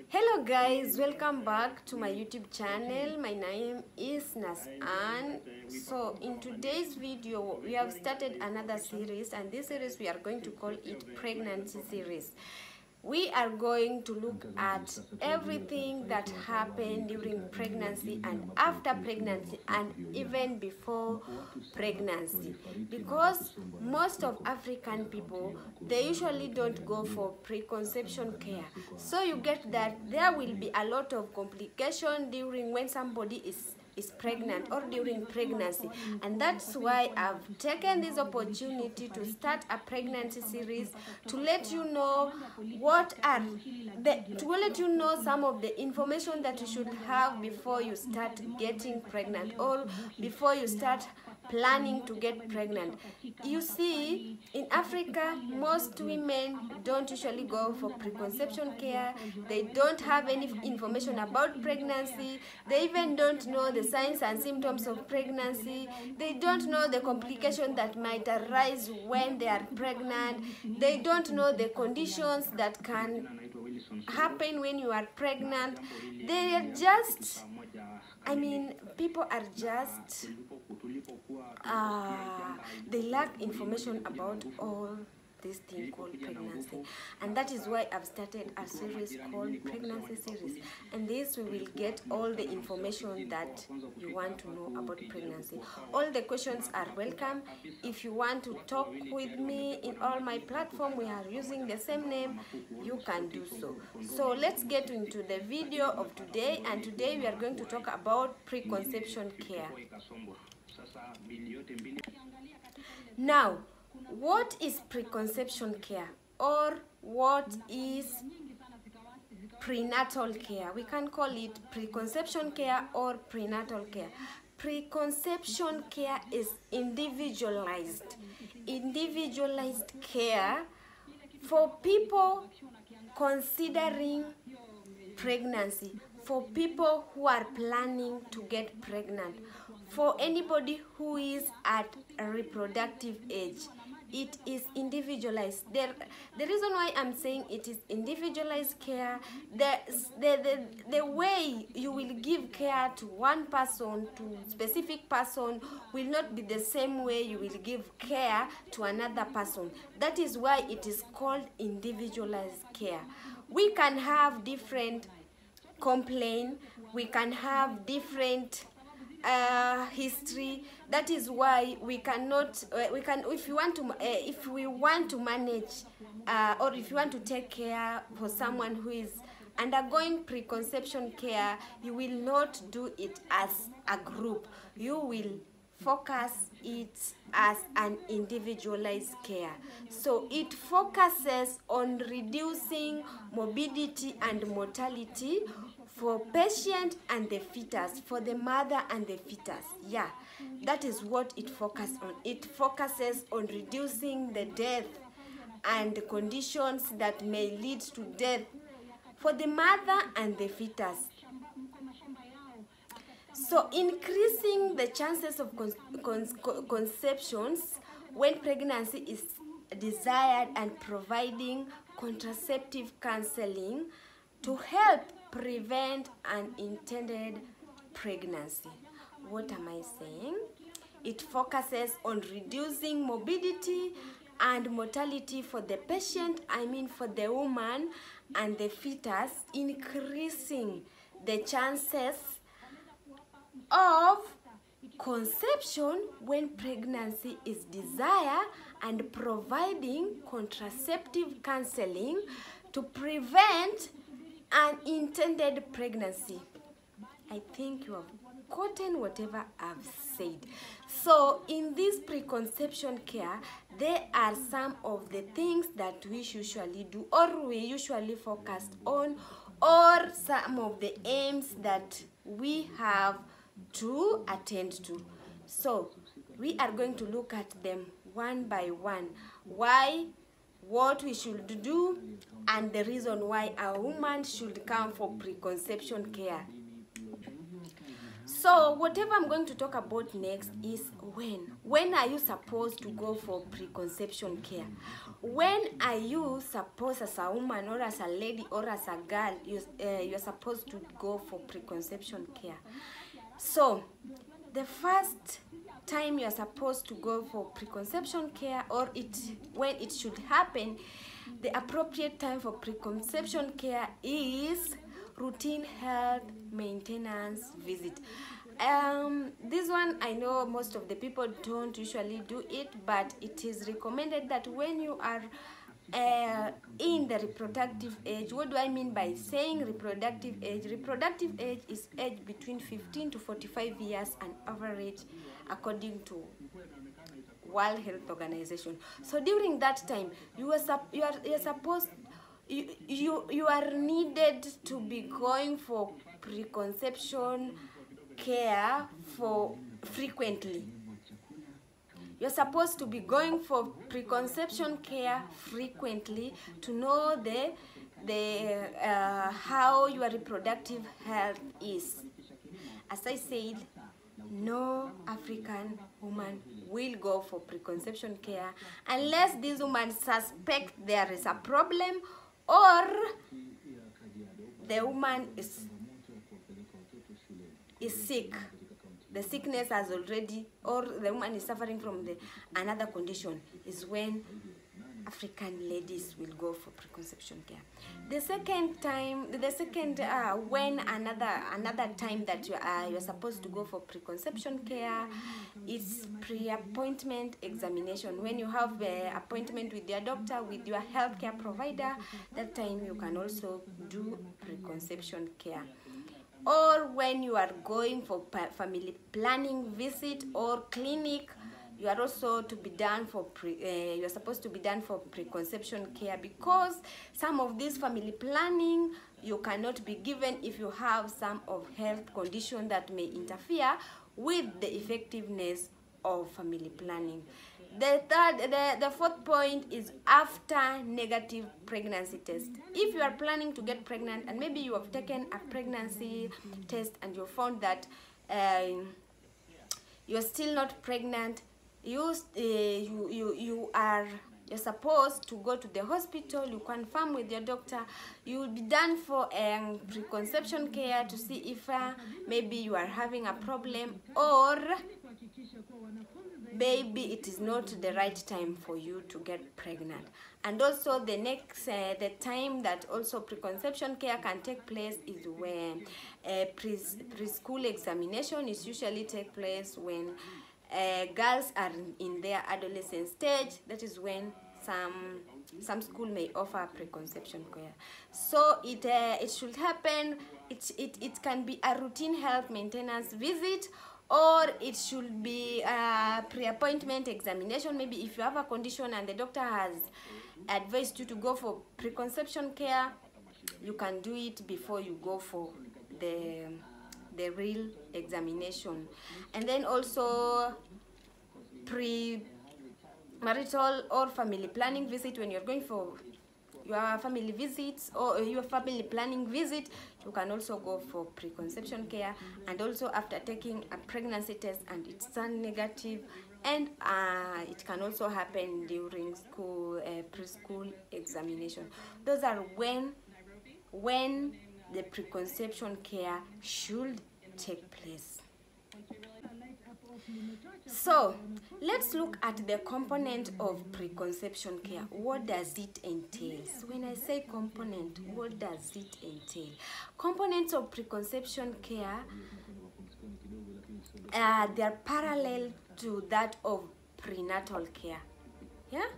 Hello guys, welcome back to my YouTube channel. My name is Nasan. So in today's video we have started another series, and this series we are going to call it pregnancy series. We are going to look at everything that happened during pregnancy and after pregnancy and even before pregnancy, because most of African people, they usually don't go for preconception care. So you get that there will be a lot of complication during when somebody is pregnant or during pregnancy, and that's why I've taken this opportunity to start a pregnancy series to let you know some of the information that you should have before you start getting pregnant or before you start planning to get pregnant. You see, in Africa, most women don't usually go for preconception care. They don't have any information about pregnancy. They even don't know the signs and symptoms of pregnancy. They don't know the complication that might arise when they are pregnant. They don't know the conditions that can happen when you are pregnant. They are just, people are just, they lack information about all this thing called pregnancy, and that is why I've started a series called pregnancy series. And this we will get all the information that you want to know about pregnancy. All the questions are welcome. If you want to talk with me in all my platform, we are using the same name, you can do so. So let's get into the video of today, and today we are going to talk about preconception care. Now, what is preconception care, or what is prenatal care? We can call it preconception care or prenatal care. Preconception care is individualized care for people considering pregnancy, for people who are planning to get pregnant, for anybody who is at a reproductive age. It is individualized. The reason why I'm saying it is individualized care, the way you will give care to one person, to specific person, will not be the same way you will give care to another person. That is why it is called individualized care. We can have different complaints, we can have different history. That is why we cannot if we want to manage or if you want to take care for someone who is undergoing preconception care, you will not do it as a group. You will focus it as an individualized care. So it focuses on reducing morbidity and mortality for patient and the fetus, for the mother and the fetus. Yeah, that is what it focuses on. It focuses on reducing the death and the conditions that may lead to death for the mother and the fetus. So increasing the chances of conceptions when pregnancy is desired, and providing contraceptive counseling to help prevent unintended pregnancy. What am I saying? It focuses on reducing morbidity and mortality for the patient, for the woman and the fetus, increasing the chances of conception when pregnancy is desired, and providing contraceptive counseling to prevent unintended pregnancy. I think you have gotten whatever I've said. So in this preconception care, there are some of the things that we usually do, or we usually focus on, or some of the aims that we have to attend to. So we are going to look at them one by one. Why, what we should do, and the reason why a woman should come for preconception care. So So whatever I'm going to talk about next is when are you supposed to go for preconception care? When are you supposed, as a woman or as a lady or as a girl, you're supposed to go for preconception care? So the first time you're supposed to go for preconception care, or when it should happen, the appropriate time for preconception care is routine health maintenance visit. This one, I know most of the people don't usually do it, but it is recommended that when you are in the reproductive age. What do I mean by saying reproductive age? Reproductive age is age between 15 to 45 years on average, according to World Health Organization. So during that time, you are needed to be going for preconception care for frequently. You're supposed to be going for preconception care frequently to know how your reproductive health is. As I said, no African woman will go for preconception care unless this woman suspect there is a problem, or the woman is sick. The sickness has already, or the woman is suffering from another condition, is when African ladies will go for preconception care. The second time, when another time that you're supposed to go for preconception care is pre-appointment examination. When you have an appointment with your doctor, with your healthcare provider, that time you can also do preconception care. Or when you are going for family planning visit or clinic, you are also to be done for you're supposed to be done for preconception care, because some of this family planning you cannot be given if you have some of health condition that may interfere with the effectiveness of family planning. The fourth point is after negative pregnancy test. If you are planning to get pregnant and maybe you have taken a pregnancy test and you found that you're still not pregnant, you're supposed to go to the hospital. You confirm with your doctor. You will be done for preconception care to see if maybe you are having a problem, or maybe it is not the right time for you to get pregnant. And also the time that also preconception care can take place is when preschool examination is usually take place when girls are in their adolescent stage. That is when some school may offer preconception care. So it should happen. It can be a routine health maintenance visit, or it should be a pre-appointment examination. Maybe if you have a condition and the doctor has advised you to go for preconception care, you can do it before you go for the real examination. And then also pre-marital or family planning visit. When you're going for your family visits or your family planning visit, you can also go for preconception care. And also after taking a pregnancy test and it's turned negative, and it can also happen during preschool examination. Those are when the preconception care should take place. So let's look at the component of preconception care. What does it entail? So when I say component, what does it entail? Components of preconception care, they are parallel to that of prenatal care. Yeah?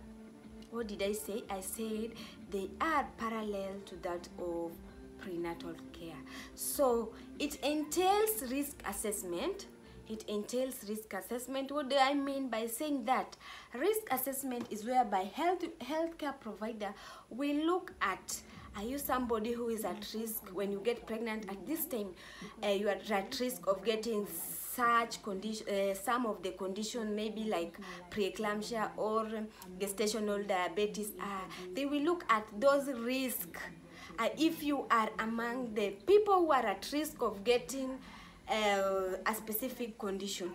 What did I say? I said they are parallel to that of prenatal care. So it entails risk assessment. It entails risk assessment. What do I mean by saying that? Risk assessment is whereby healthcare provider will look at, are you somebody who is at risk when you get pregnant? At this time, you are at risk of getting such condition, some of the condition, maybe like preeclampsia or gestational diabetes. They will look at those risks. If you are among the people who are at risk of getting a specific condition.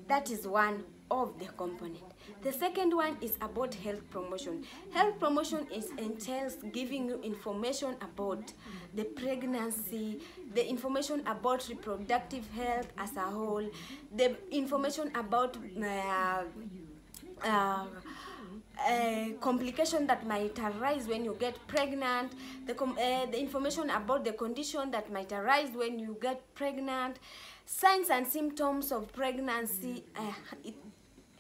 That is one of the component. The second one is about health promotion. Health promotion entails giving you information about the pregnancy, the information about reproductive health as a whole, the information about complication that might arise when you get pregnant, the information about the condition that might arise when you get pregnant, signs and symptoms of pregnancy,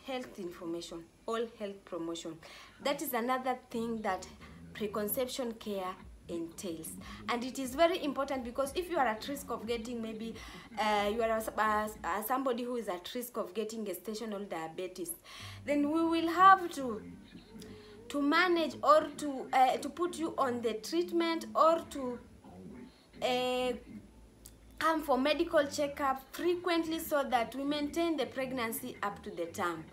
health information, all health promotion. That is another thing that preconception care entails, and it is very important because if you are at risk of getting, maybe you are somebody who is at risk of getting gestational diabetes, then we will have to manage or to put you on the treatment or to come for medical checkup frequently so that we maintain the pregnancy up to the term.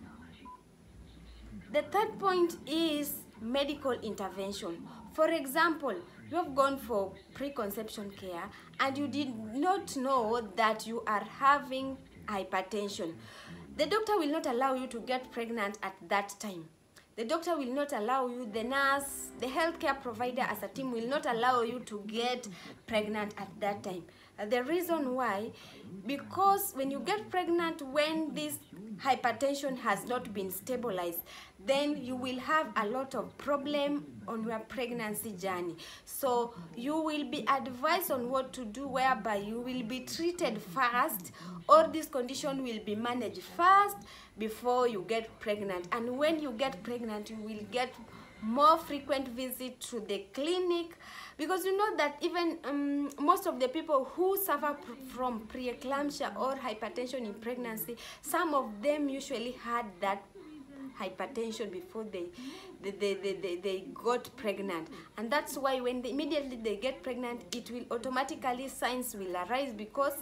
The third point is medical intervention. For example, you have gone for preconception care and you did not know that you are having hypertension. The doctor will not allow you to get pregnant at that time. The doctor will not allow you, the nurse, the healthcare provider as a team will not allow you to get pregnant at that time. The reason why, because when you get pregnant when this hypertension has not been stabilized, then you will have a lot of problem on your pregnancy journey. So you will be advised on what to do, whereby you will be treated first, or this condition will be managed first before you get pregnant. And when you get pregnant, you will get more frequent visit to the clinic, because you know that even most of the people who suffer from preeclampsia or hypertension in pregnancy, some of them usually had that hypertension before they got pregnant, and that's why when immediately they get pregnant, it will automatically, signs will arise, because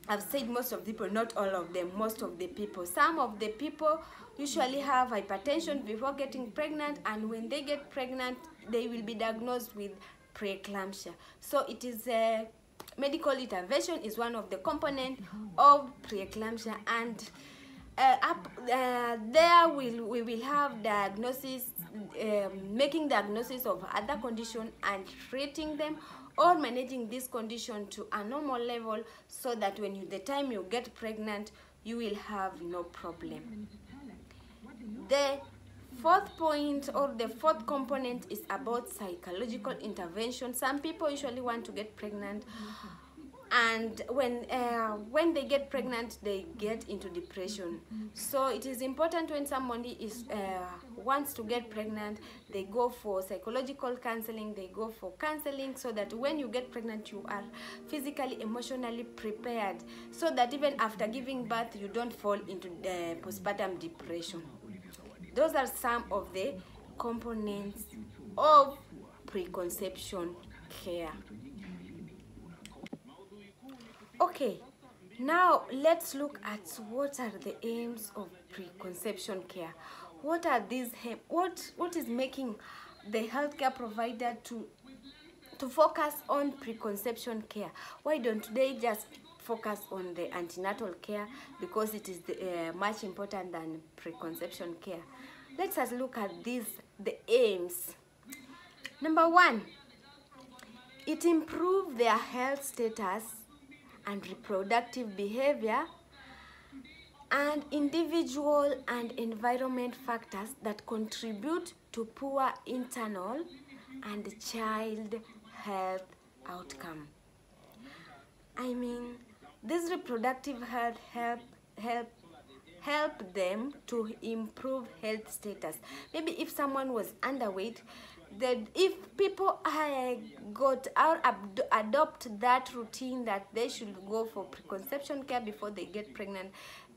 I've said most of the people, not all of them, most of the people. Some of the people usually have hypertension before getting pregnant, and when they get pregnant, they will be diagnosed with preeclampsia. So it is medical intervention is one of the components of preeclampsia, and there we will have diagnosis, making diagnosis of other conditions and treating them, or managing this condition to a normal level, so that when the time you get pregnant, you will have no problem. The fourth point, or the fourth component, is about psychological intervention. Some people usually want to get pregnant, and when they get pregnant, they get into depression. So it is important, when somebody is wants to get pregnant, they go for psychological counseling, they go for counseling, so that when you get pregnant, you are physically, emotionally prepared, so that even after giving birth, you don't fall into the postpartum depression. Those are some of the components of preconception care. Okay, now let's look at what are the aims of preconception care. What are these aims? What is making the healthcare provider to focus on preconception care? Why don't they just focus on the antenatal care, because it is much important than preconception care? Let us look at the aims. Number one, it improves their health status and reproductive behavior, and individual and environment factors that contribute to poor internal and child health outcome. I mean, this reproductive health help them to improve health status. Maybe if someone was underweight, that if people adopt that routine that they should go for preconception care before they get pregnant,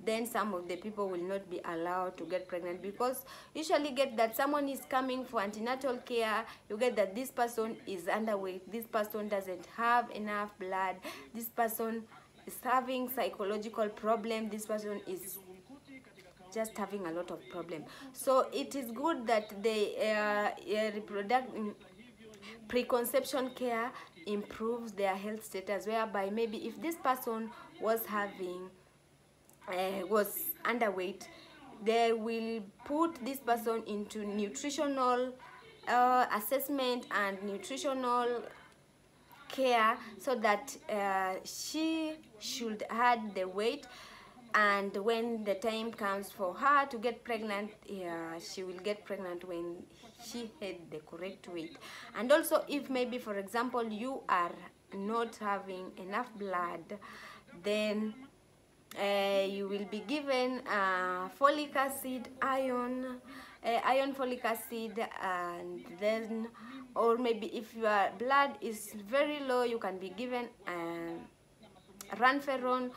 then some of the people will not be allowed to get pregnant, because usually get that someone is coming for antenatal care, you get that this person is underweight, this person doesn't have enough blood, this person is having psychological problem, this person is just having a lot of problem. So it is good that they preconception care improves their health status, whereby maybe if this person was having was underweight, they will put this person into nutritional assessment and nutritional care, so that she should add the weight, and when the time comes for her to get pregnant, she will get pregnant when she had the correct weight. And also, if maybe for example you are not having enough blood, then you will be given folic acid, iron, folic acid, and then, or maybe if your blood is very low, you can be given ranferon,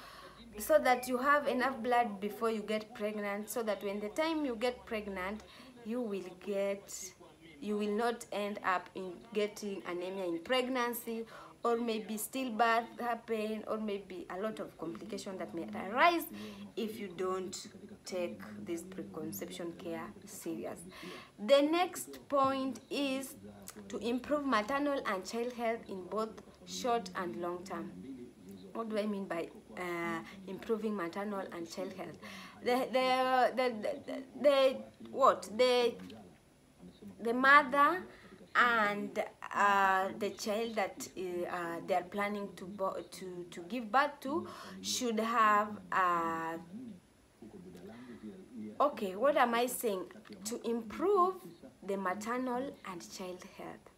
so that you have enough blood before you get pregnant, so that when the time you get pregnant, you will not end up in getting anemia in pregnancy, or maybe stillbirth happen, or maybe a lot of complications that may arise if you don't take this preconception care serious. The next point is to improve maternal and child health in both short and long term. What do I mean by improving maternal and child health? The mother and the child that they are planning to give birth to should have okay, what am I saying? To improve the maternal and child health.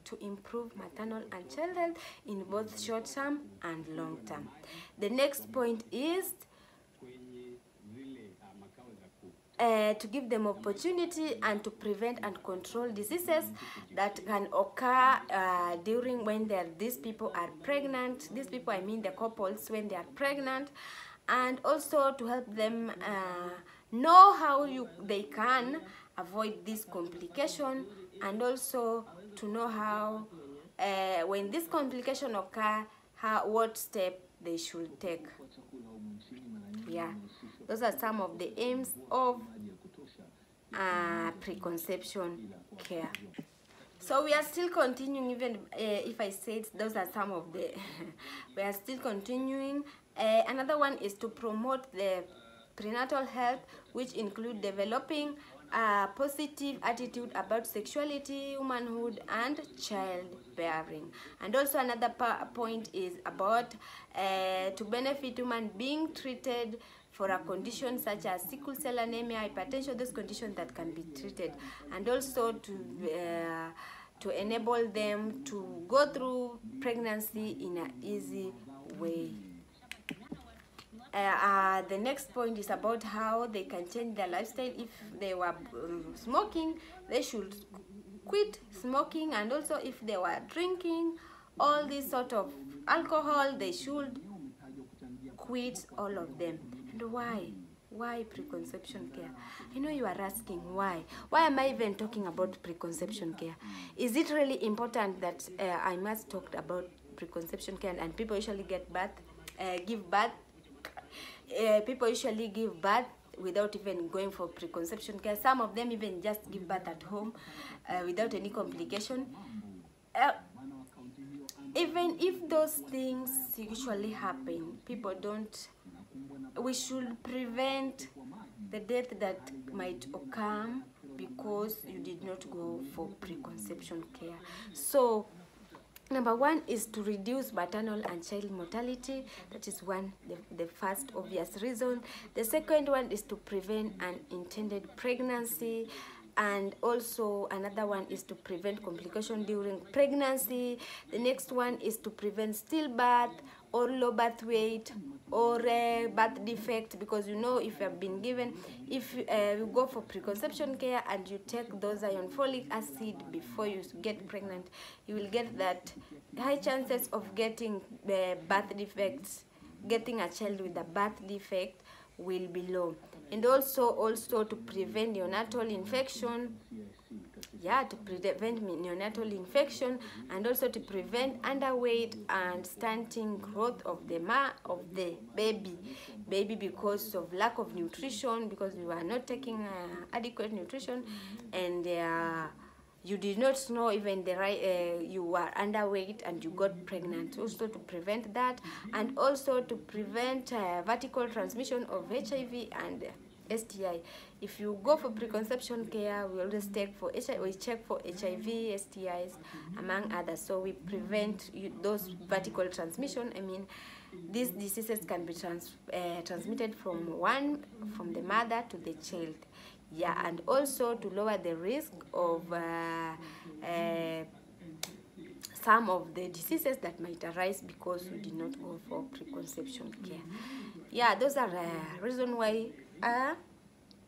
To improve maternal and child health in both short term and long term. The next point is to give them opportunity and to prevent and control diseases that can occur during when these people are pregnant. These people, I mean the couples, when they are pregnant, and also to help them know how they can avoid this complication, and also to know how when this complication occur, what step they should take. Yeah, those are some of the aims of preconception care. So we are still continuing, even if I said those are some of the we are still continuing. Another one is to promote the prenatal health, which include developing a positive attitude about sexuality, womanhood, and childbearing. And also another point is about to benefit women being treated for a condition such as sickle cell anemia, hypertension, those conditions that can be treated, and also to enable them to go through pregnancy in an easy way. The next point is about how they can change their lifestyle. If they were smoking, they should quit smoking, and also if they were drinking all this sort of alcohol, they should quit all of them. And why preconception care? I know you are asking why am I even talking about preconception care? Is it really important that I must talk about preconception care? And people usually give birth people usually give birth without even going for preconception care. Some of them even just give birth at home without any complication. Even if those things usually happen, we should prevent the death that might occur because you did not go for preconception care. So number one is to reduce maternal and child mortality. That is the first obvious reason. The second one is to prevent unintended pregnancy, and also another one is to prevent complication during pregnancy. The next one is to prevent stillbirth or low birth weight or birth defect, because you know, if you have been given, if you go for preconception care and you take those iron folic acid before you get pregnant, you will get that high chances of getting birth defects. Getting a child with a birth defect will be low. And also to prevent neonatal infection, to prevent neonatal infection, and also to prevent underweight and stunting growth of the baby because of lack of nutrition, because you are not taking adequate nutrition, and you did not know even the right you were underweight and you got pregnant. Also to prevent that, and also to prevent vertical transmission of HIV and STI. If you go for preconception care, we always check for HIV, STIs, among others. So we prevent those vertical transmission. I mean, these diseases can be transmitted from the mother to the child. Yeah, and also to lower the risk of some of the diseases that might arise because we did not go for preconception care. Yeah, those are reasons why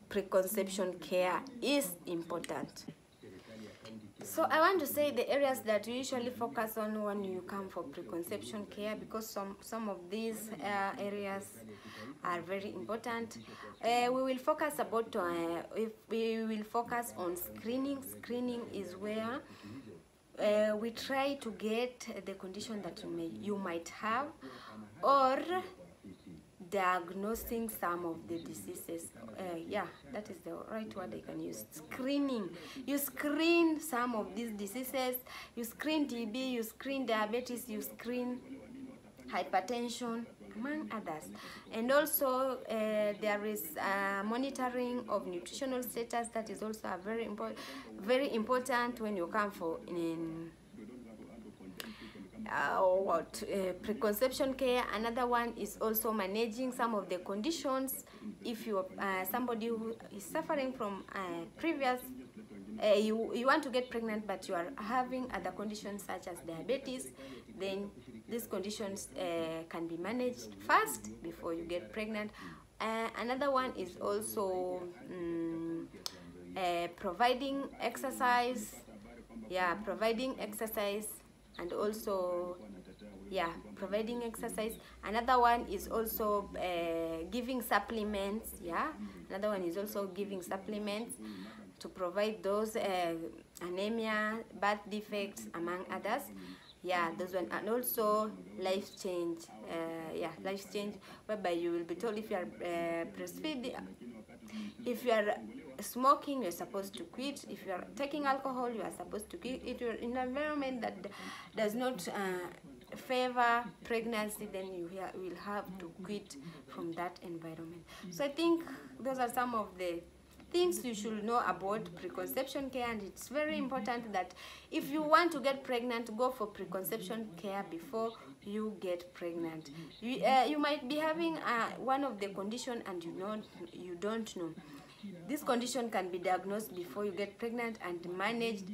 preconception care is important. So I want to say the areas that we usually focus on when you come for preconception care, because some of these areas are very important. We will focus on screening. Screening is where we try to get the condition that you might have, or diagnosing some of the diseases. Yeah, that is the right word I can use. Screening. You screen some of these diseases. You screen TB, you screen diabetes, you screen hypertension, among others. And also there is monitoring of nutritional status. That is also a very important when you come for preconception care. Another one is also managing some of the conditions. If you somebody who is suffering from previous you want to get pregnant but you are having other conditions such as diabetes, then these conditions can be managed first before you get pregnant. Another one is also providing exercise. Yeah, providing exercise. And also, yeah, providing exercise. Another one is also giving supplements. Yeah, another one is also giving supplements to provide those anemia, birth defects, among others. Yeah, those one. And also life change. Yeah, life change, whereby you will be told if you are breastfeeding, if you are smoking, you're supposed to quit. If you are taking alcohol, you are supposed to quit. If you're in an environment that does not favor pregnancy, then you will have to quit from that environment. So I think those are some of the things you should know about preconception care, and it's very important that if you want to get pregnant, go for preconception care before you get pregnant. You might be having one of the condition and you don't know. This condition can be diagnosed before you get pregnant and managed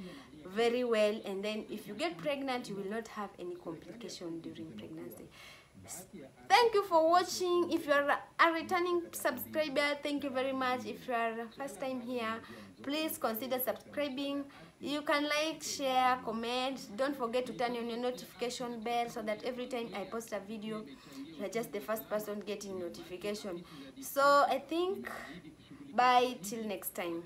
very well, and then if you get pregnant, you will not have any complication during pregnancy. Thank you for watching. If you are a returning subscriber, thank you very much. If you are first time here, please consider subscribing. You can like, share, comment. Don't forget to turn on your notification bell so that every time I post a video, you are just the first person getting notification. So I think bye till next time.